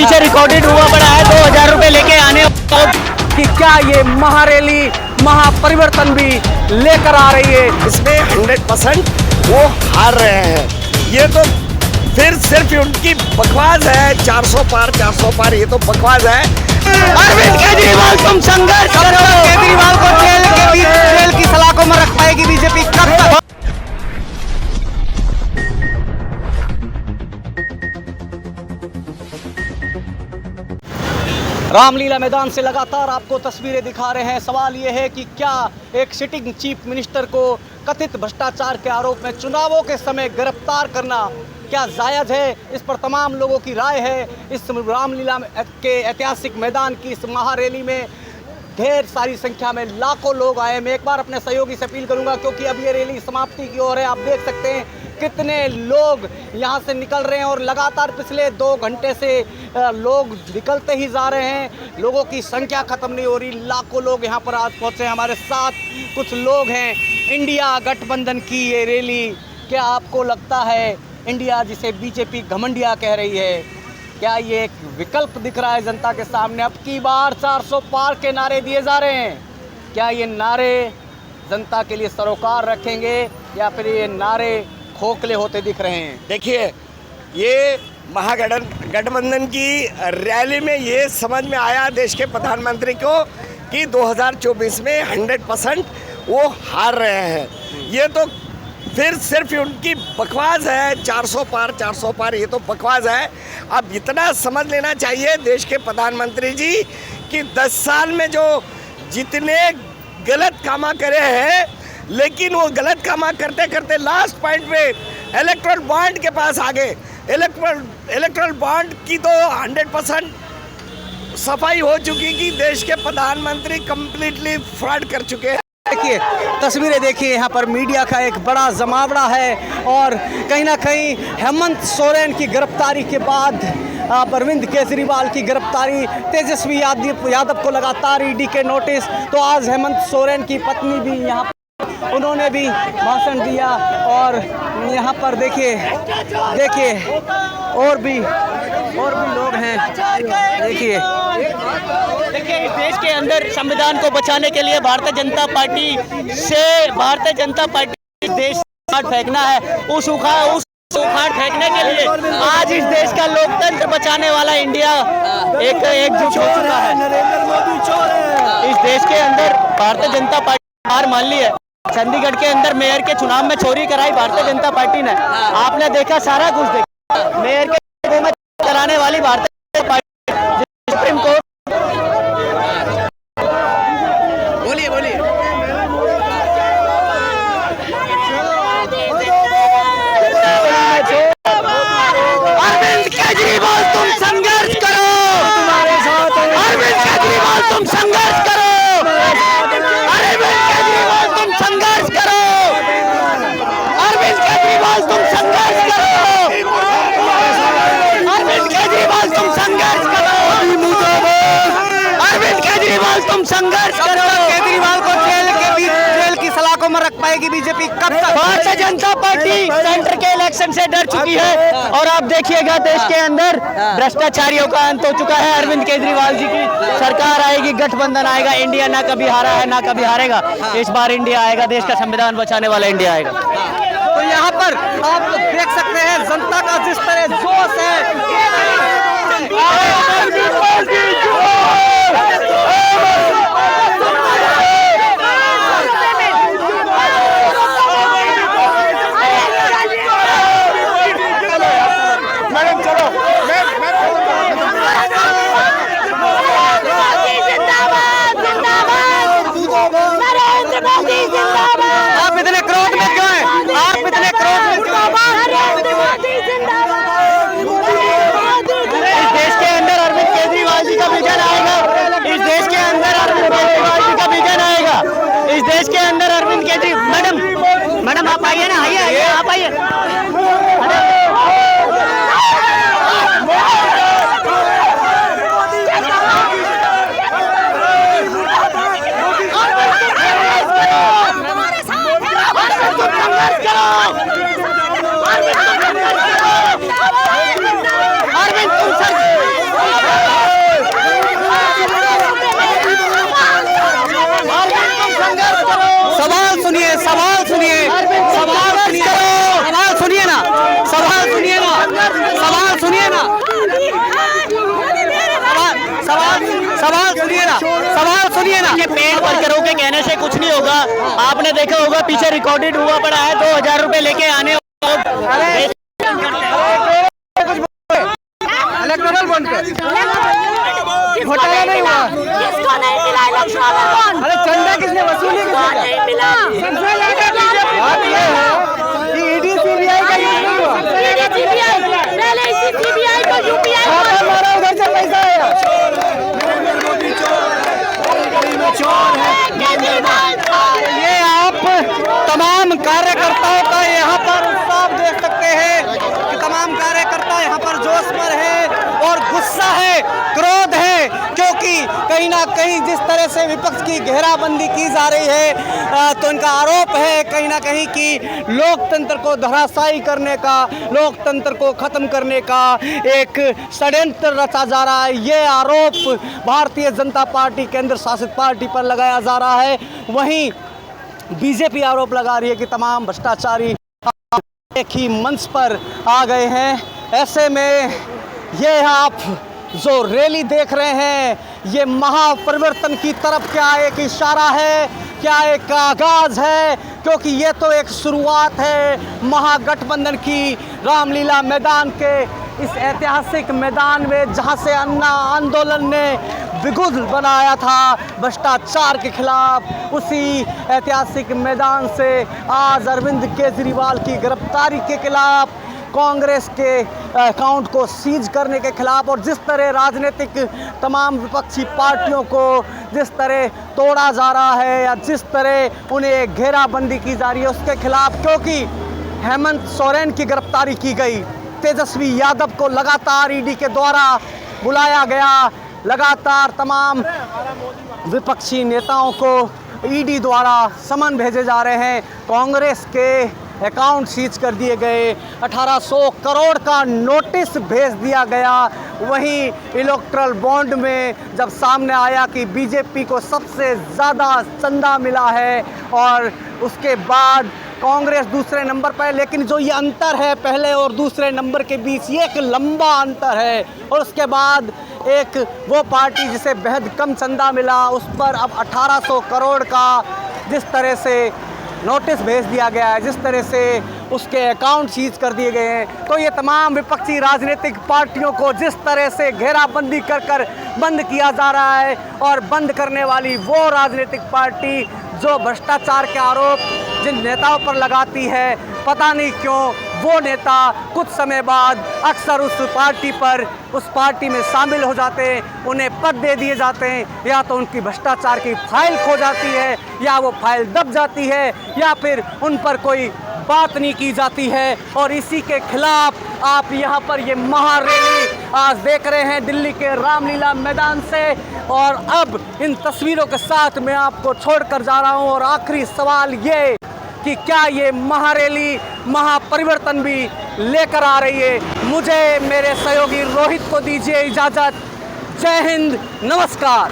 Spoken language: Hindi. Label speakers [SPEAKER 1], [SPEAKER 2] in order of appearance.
[SPEAKER 1] पीछे रिकॉर्डेड हुआ पड़ा है 2000 रुपए लेके आने
[SPEAKER 2] कि क्या ये महारैली महापरिवर्तन भी लेकर आ रही है।
[SPEAKER 3] इसमें 100% वो हार रहे हैं। ये तो फिर सिर्फ उनकी बकवास है। 400 पार ये तो बकवास है।
[SPEAKER 1] अरविंद केजरीवाल तुम संघर्ष करो।
[SPEAKER 2] केजरीवाल को जेल की सलाखों में रख पाएगी बीजेपी कब तक? रामलीला मैदान से लगातार आपको तस्वीरें दिखा रहे हैं। सवाल ये है कि क्या एक सिटिंग चीफ मिनिस्टर को कथित भ्रष्टाचार के आरोप में चुनावों के समय गिरफ्तार करना क्या जायज़ है? इस पर तमाम लोगों की राय है। इस रामलीला के ऐतिहासिक मैदान की इस महारैली में ढेर सारी संख्या में लाखों लोग आए। मैं एक बार अपने सहयोगी से अपील करूंगा, क्योंकि अब ये रैली समाप्ति की ओर है। आप देख सकते हैं कितने लोग यहाँ से निकल रहे हैं और लगातार पिछले 2 घंटे से लोग निकलते ही जा रहे हैं। लोगों की संख्या ख़त्म नहीं हो रही। लाखों लोग यहाँ पर आज पहुँचे। हमारे साथ कुछ लोग हैं। इंडिया गठबंधन की ये रैली, क्या आपको लगता है इंडिया जिसे बीजेपी घमंडिया कह रही है, क्या ये एक विकल्प दिख रहा है जनता के सामने? अब की बार 400 पार के नारे दिए जा रहे हैं। क्या ये नारे जनता के लिए सरोकार रखेंगे या फिर ये नारे खोखले होते दिख रहे हैं?
[SPEAKER 3] देखिए, ये महागठबंधन की रैली में ये समझ में आया देश के प्रधानमंत्री को कि 2024 में 100% वो हार रहे हैं। ये तो फिर सिर्फ उनकी बकवास है। 400 पार ये तो बकवास है। अब इतना समझ लेना चाहिए देश के प्रधानमंत्री जी कि 10 साल में जो जितने गलत कामा करे हैं, लेकिन वो गलत कामा करते करते लास्ट पॉइंट पे इलेक्ट्रल बॉन्ड के पास आ गए। इलेक्ट्रल बॉन्ड की तो 100% सफाई हो चुकी कि देश के प्रधानमंत्री कंप्लीटली फ्रॉड कर चुके हैं।
[SPEAKER 2] देखिए तस्वीरें देखिए, यहाँ पर मीडिया का एक बड़ा जमावड़ा है और कहीं ना कहीं हेमंत सोरेन की गिरफ्तारी के बाद अरविंद केजरीवाल की गिरफ्तारी, तेजस्वी यादव को लगातार ईडी के नोटिस, तो आज हेमंत सोरेन की पत्नी भी यहाँ पर, उन्होंने भी भाषण दिया और यहाँ पर देखिए और भी लोग हैं। देखिए
[SPEAKER 1] इस देश के अंदर संविधान को बचाने के लिए भारतीय जनता पार्टी इस देश से फेंकना है। उस उखाड़ फेंकने के लिए आज इस देश का लोकतंत्र बचाने वाला इंडिया एकजुट हो चुका है। इस देश के अंदर भारतीय जनता पार्टी हार मान ली है। चंडीगढ़ के अंदर मेयर के चुनाव में चोरी कराई भारतीय जनता पार्टी ने। आपने देखा, सारा कुछ देखा। मेयर के में कराने वाली Bharatiya Janata party, supreme court. बोलिए अरविंद केजरीवाल तुम संघर्ष करो। अरविंद केजरीवाल तुम संघर्ष करो। अरविंद केजरीवाल तुम संघर्ष करो। अरविंद केजरीवाल तुम संघर्ष करो। अरविंद केजरीवाल तुम संघर्ष करो। अरविंद केजरीवाल तुम संघर्ष करो।
[SPEAKER 2] केजरीवाल को जेल की सलाखों में रख पाएगी बीजेपी कब तक?
[SPEAKER 1] भारतीय जनता पार्टी सेंटर के इलेक्शन से डर चुकी है और आप देखिएगा देश के अंदर भ्रष्टाचारियों का अंत हो चुका है। अरविंद केजरीवाल जी की सरकार आएगी, गठबंधन आएगा। इंडिया ना कभी हारा है ना कभी हारेगा। इस बार इंडिया आएगा, देश का संविधान बचाने वाला इंडिया आएगा।
[SPEAKER 2] तो यहाँ पर आप देख सकते हैं जनता का जिस तरह जोश है। आप इतने क्रोध में क्यों हैं?
[SPEAKER 1] इस देश के अंदर अरविंद केजरीवाल जी का विजन आएगा। इस
[SPEAKER 2] सवाल सुनिए ना, सवाल सुनिए ना।
[SPEAKER 1] ये पेड़ वर्करों के कहने से कुछ नहीं होगा। आपने देखा होगा पीछे रिकॉर्डेड हुआ पड़ा है, 2000 रुपए लेके आने।
[SPEAKER 2] इलेक्टोरल बॉन्ड पे घोटाला नहीं हुआ,
[SPEAKER 4] किसको नहीं मिला इलेक्टोरल बॉन्ड?
[SPEAKER 2] अरे चंदा किसने वसूली,
[SPEAKER 4] नहीं मिला।
[SPEAKER 2] बात ये है कि ईडी सीबीआई का यूज नहीं हुआ,
[SPEAKER 4] पहले इसी सीबीआई को यूपीआई
[SPEAKER 2] खाता मारा उधर से पैसा आया। ये आप तमाम कार्यकर्ताओं का यहाँ पर उत्साह देख सकते हैं कि तमाम कार्यकर्ता यहाँ पर जोश पर है और गुस्सा है, क्रोध है, क्योंकि कहीं ना कहीं जिस तरह से विपक्ष की घेराबंदी की जा रही है तो इनका आरोप है कहीं ना कहीं कि लोकतंत्र को धराशायी करने का, लोकतंत्र को खत्म करने का एक षड्यंत्र रचा जा रहा है। ये आरोप भारतीय जनता पार्टी केंद्र शासित पार्टी पर लगाया जा रहा है। वहीं बीजेपी आरोप लगा रही है कि तमाम भ्रष्टाचारी एक ही मंच पर आ गए हैं। ऐसे में ये आप जो रैली देख रहे हैं, ये महापरिवर्तन की तरफ क्या एक इशारा है, क्या एक आगाज है? क्योंकि ये तो एक शुरुआत है महागठबंधन की, रामलीला मैदान के इस ऐतिहासिक मैदान में जहां से अन्ना आंदोलन ने बिगुल बनाया था भ्रष्टाचार के खिलाफ। उसी ऐतिहासिक मैदान से आज अरविंद केजरीवाल की गिरफ्तारी के खिलाफ, कांग्रेस के अकाउंट को सीज करने के खिलाफ, और जिस तरह राजनीतिक तमाम विपक्षी पार्टियों को जिस तरह तोड़ा जा रहा है या जिस तरह उन्हें घेराबंदी की जा रही है उसके खिलाफ, क्योंकि हेमंत सोरेन की गिरफ्तारी की गई, तेजस्वी यादव को लगातार ईडी के द्वारा बुलाया गया, लगातार तमाम विपक्षी नेताओं को ईडी द्वारा समन भेजे जा रहे हैं, कांग्रेस के अकाउंट सीज कर दिए गए, 1800 करोड़ का नोटिस भेज दिया गया। वहीं इलेक्टोरल बॉन्ड में जब सामने आया कि बीजेपी को सबसे ज़्यादा चंदा मिला है और उसके बाद कांग्रेस दूसरे नंबर पर है, लेकिन जो ये अंतर है पहले और दूसरे नंबर के बीच, ये एक लंबा अंतर है। और उसके बाद एक वो पार्टी जिसे बेहद कम चंदा मिला उस पर अब 1800 करोड़ का जिस तरह से नोटिस भेज दिया गया है, जिस तरह से उसके अकाउंट सीज कर दिए गए हैं, तो ये तमाम विपक्षी राजनीतिक पार्टियों को जिस तरह से घेराबंदी कर कर बंद किया जा रहा है, और बंद करने वाली वो राजनीतिक पार्टी जो भ्रष्टाचार के आरोप जिन नेताओं पर लगाती है, पता नहीं क्यों वो नेता कुछ समय बाद अक्सर उस पार्टी में शामिल हो जाते हैं, उन्हें पद दे दिए जाते हैं, या तो उनकी भ्रष्टाचार की फाइल खो जाती है, या वो फाइल दब जाती है, या फिर उन पर कोई बात नहीं की जाती है। और इसी के खिलाफ आप यहाँ पर ये महारैली आज देख रहे हैं दिल्ली के रामलीला मैदान से। और अब इन तस्वीरों के साथ मैं आपको छोड़कर जा रहा हूँ, और आखिरी सवाल ये कि क्या ये महारैली महापरिवर्तन भी लेकर आ रही है? मुझे मेरे सहयोगी रोहित को दीजिए इजाज़त। जय हिंद, नमस्कार।